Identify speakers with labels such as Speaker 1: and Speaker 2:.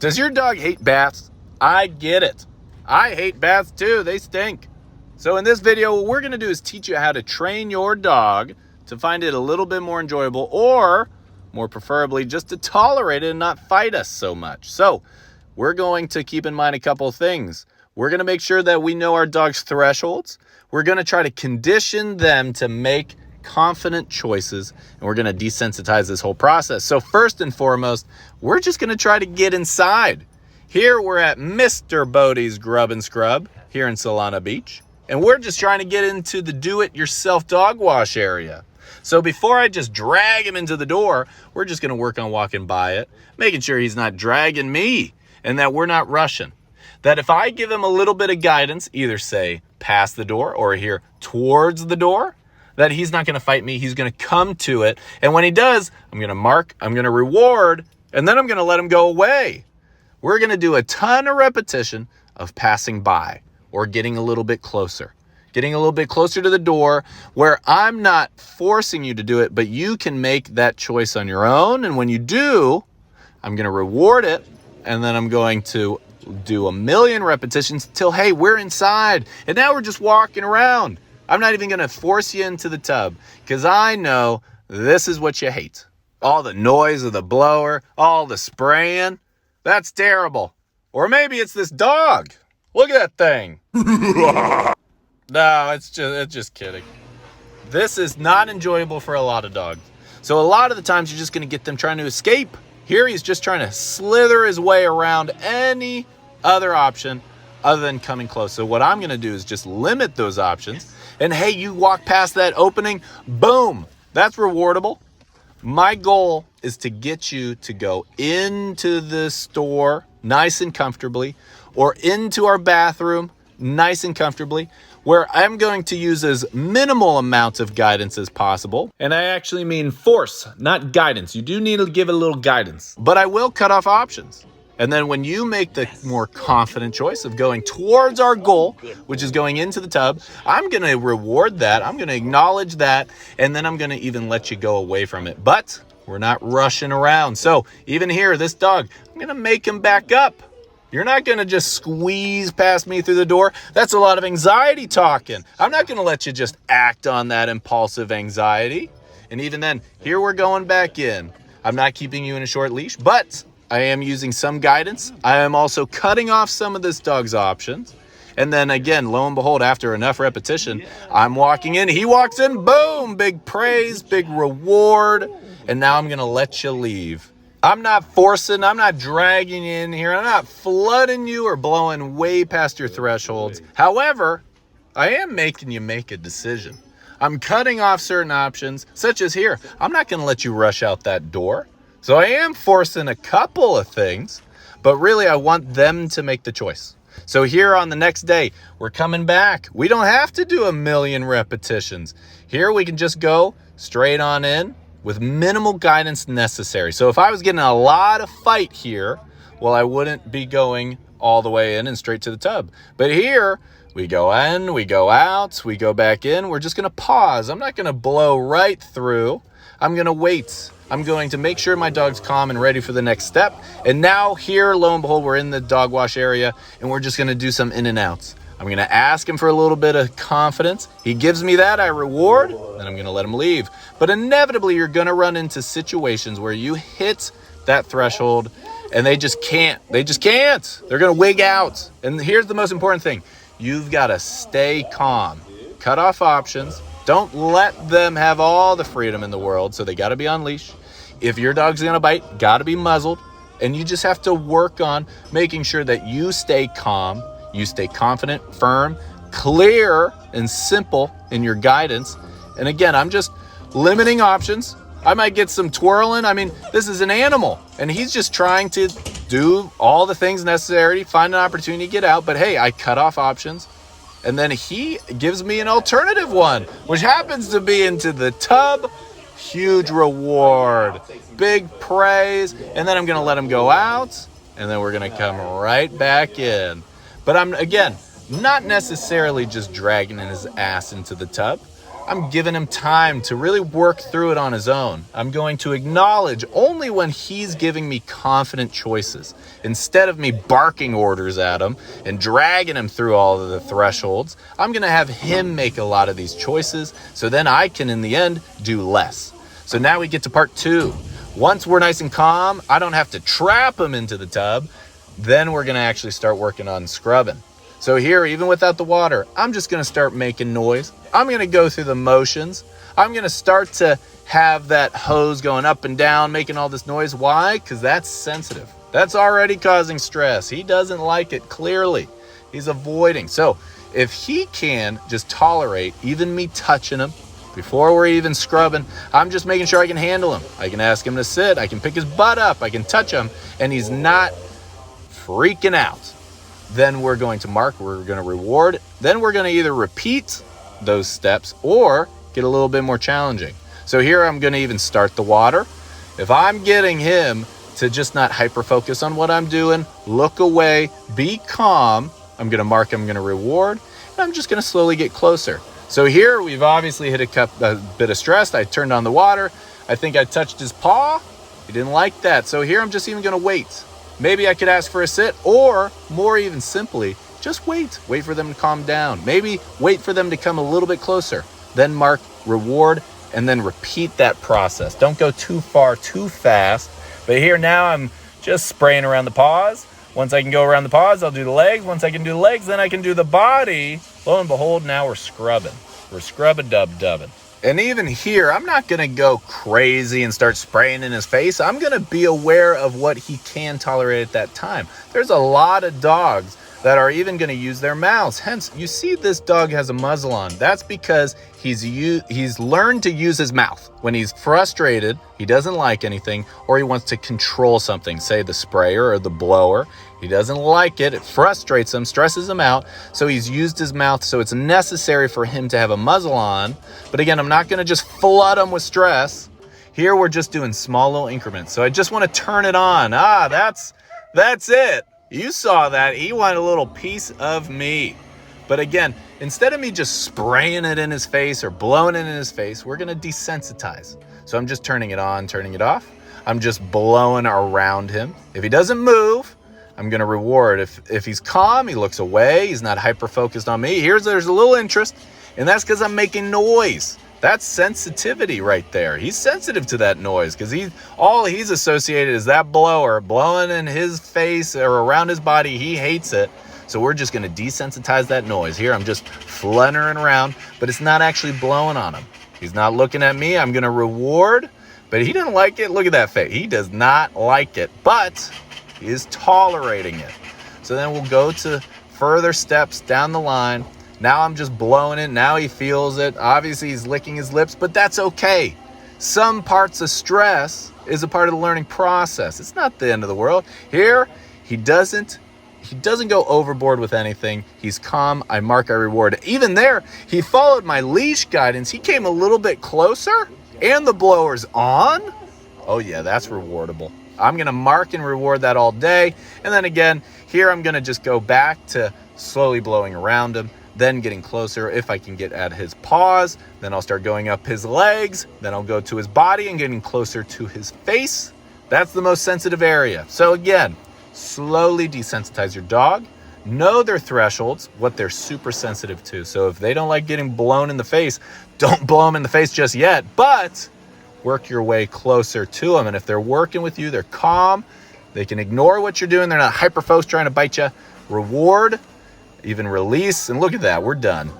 Speaker 1: Does your dog hate baths? I get it. I hate baths too. They stink. So in this video, what we're going to do is teach you how to train your dog to find it a little bit more enjoyable, or more preferably just to tolerate it and not fight us so much. So we're going to keep in mind a couple of things. We're going to make sure that we know our dog's thresholds. We're going to try to condition them to make confident choices, and we're going to desensitize this whole process. So first and foremost, we're just going to try to get inside. Here we're at Mr. Bodie's Grub and Scrub here in Solana Beach, and we're just trying to get into the do-it-yourself dog wash area. So before I just drag him into the door, we're just going to work on walking by it, making sure he's not dragging me and that we're not rushing. That if I give him a little bit of guidance, either say past the door or here towards the door, that he's not going to fight me. He's going to come to it. And when he does, I'm going to mark, I'm going to reward, and then I'm going to let him go away. We're going to do a ton of repetition of passing by or getting a little bit closer. Getting a little bit closer to the door where I'm not forcing you to do it, but you can make that choice on your own. And when you do, I'm going to reward it. And then I'm going to do 1,000,000 repetitions till, hey, we're inside. And now we're just walking around. I'm not even going to force you into the tub because I know this is what you hate. All the noise of the blower, all the spraying. That's terrible. Or maybe it's this dog. Look at that thing. No, it's just kidding. This is not enjoyable for a lot of dogs. So a lot of the times you're just going to get them trying to escape. Here he's just trying to slither his way around any other option other than coming close. So what I'm going to do is just limit those options. And hey, you walk past that opening, boom, that's rewardable. My goal is to get you to go into the store nice and comfortably, or into our bathroom nice and comfortably, where I'm going to use as minimal amounts of guidance as possible. And I actually mean force, not guidance. You do need to give it a little guidance, but I will cut off options. And then when you make the more confident choice of going towards our goal, which is going into the tub, I'm going to reward that. I'm going to acknowledge that. And then I'm going to even let you go away from it. But we're not rushing around. So even here, this dog, I'm going to make him back up. You're not going to just squeeze past me through the door. That's a lot of anxiety talking. I'm not going to let you just act on that impulsive anxiety. And even then, here we're going back in. I'm not keeping you in a short leash, but I am using some guidance. I am also cutting off some of this dog's options. And then again, lo and behold, after enough repetition, I'm walking in, he walks in, boom, big praise, big reward. And now I'm going to let you leave. I'm not forcing, I'm not dragging you in here. I'm not flooding you or blowing way past your thresholds. However, I am making you make a decision. I'm cutting off certain options, such as here. I'm not going to let you rush out that door. So I am forcing a couple of things, but really I want them to make the choice. So here on the next day, we're coming back. We don't have to do 1,000,000 repetitions. Here we can just go straight on in with minimal guidance necessary. So if I was getting a lot of fight here, well, I wouldn't be going all the way in and straight to the tub. But here, we go in, we go out, we go back in. We're just going to pause. I'm not going to blow right through. I'm going to wait. I'm going to make sure my dog's calm and ready for the next step. And now here, lo and behold, we're in the dog wash area, and we're just going to do some in and outs. I'm going to ask him for a little bit of confidence. He gives me that, I reward, then I'm going to let him leave. But inevitably, you're going to run into situations where you hit that threshold and they just can't. They just can't. They're going to wig out. And here's the most important thing. You've got to stay calm. Cut off options. Don't let them have all the freedom in the world, so they got to be on leash. If your dog's going to bite, got to be muzzled. And you just have to work on making sure that you stay calm, you stay confident, firm, clear, and simple in your guidance. And again, I'm just limiting options. I might get some twirling. I mean, this is an animal, and he's just trying to do all the things necessary, find an opportunity to get out. But hey, I cut off options. And then he gives me an alternative one, which happens to be into the tub. Huge reward, big praise. And then I'm going to let him go out. And then we're going to come right back in. But I'm, again, not necessarily just dragging his ass into the tub. I'm giving him time to really work through it on his own. I'm going to acknowledge only when he's giving me confident choices. Instead of me barking orders at him and dragging him through all of the thresholds, I'm going to have him make a lot of these choices, so then I can, in the end, do less. So now we get to part 2. Once we're nice and calm, I don't have to trap him into the tub. Then we're going to actually start working on scrubbing. So here, even without the water, I'm just going to start making noise. I'm going to go through the motions. I'm going to start to have that hose going up and down, making all this noise. Why? Because that's sensitive. That's already causing stress. He doesn't like it, clearly. He's avoiding. So if he can just tolerate even me touching him before we're even scrubbing, I'm just making sure I can handle him. I can ask him to sit. I can pick his butt up. I can touch him, and he's not freaking out. Then we're going to mark, we're going to reward. Then we're going to either repeat those steps or get a little bit more challenging. So here I'm going to even start the water. If I'm getting him to just not hyper-focus on what I'm doing, look away, be calm, I'm going to mark, I'm going to reward, and I'm just going to slowly get closer. So here we've obviously hit a bit of stress. I turned on the water. I think I touched his paw. He didn't like that. So here I'm just even going to wait. Maybe I could ask for a sit, or more even simply, just wait. Wait for them to calm down. Maybe wait for them to come a little bit closer. Then mark, reward, and then repeat that process. Don't go too far, too fast. But here now I'm just spraying around the paws. Once I can go around the paws, I'll do the legs. Once I can do the legs, then I can do the body. Lo and behold, now we're scrubbing. We're scrub-a-dub-dubbing. And even here, I'm not going to go crazy and start spraying in his face. I'm going to be aware of what he can tolerate at that time. There's a lot of dogs that are even going to use their mouths. Hence, you see this dog has a muzzle on. That's because he's learned to use his mouth. When he's frustrated, he doesn't like anything, or he wants to control something, say the sprayer or the blower. He doesn't like it. It frustrates him, stresses him out. So he's used his mouth. So it's necessary for him to have a muzzle on. But again, I'm not going to just flood him with stress. Here we're just doing small little increments. So I just want to turn it on. That's it. You saw that. He wanted a little piece of me. But again, instead of me just spraying it in his face or blowing it in his face, we're going to desensitize. So I'm just turning it on, turning it off. I'm just blowing around him. If he doesn't move, I'm going to reward. If he's calm, he looks away, he's not hyper-focused on me, there's a little interest, and that's because I'm making noise. That's sensitivity right there. He's sensitive to that noise because all he's associated is that blower blowing in his face or around his body. He hates it. So we're just going to desensitize that noise. Here I'm just fluttering around, but it's not actually blowing on him. He's not looking at me. I'm going to reward, but he doesn't like it. Look at that face. He does not like it, but he is tolerating it. So then we'll go to further steps down the line. Now I'm just blowing it. Now he feels it. Obviously he's licking his lips, but that's okay. Some parts of stress is a part of the learning process. It's not the end of the world. Here, he doesn't go overboard with anything. He's calm. I mark, I reward. Even there, he followed my leash guidance. He came a little bit closer and the blower's on. Oh yeah, that's rewardable. I'm going to mark and reward that all day. And then again, here I'm going to just go back to slowly blowing around him, then getting closer. If I can get at his paws, then I'll start going up his legs. Then I'll go to his body and getting closer to his face. That's the most sensitive area. So again, slowly desensitize your dog. Know their thresholds, what they're super sensitive to. So if they don't like getting blown in the face, don't blow them in the face just yet, but work your way closer to them. And if they're working with you, they're calm, they can ignore what you're doing, they're not hyper-focused trying to bite you. Reward, even release, and look at that, we're done.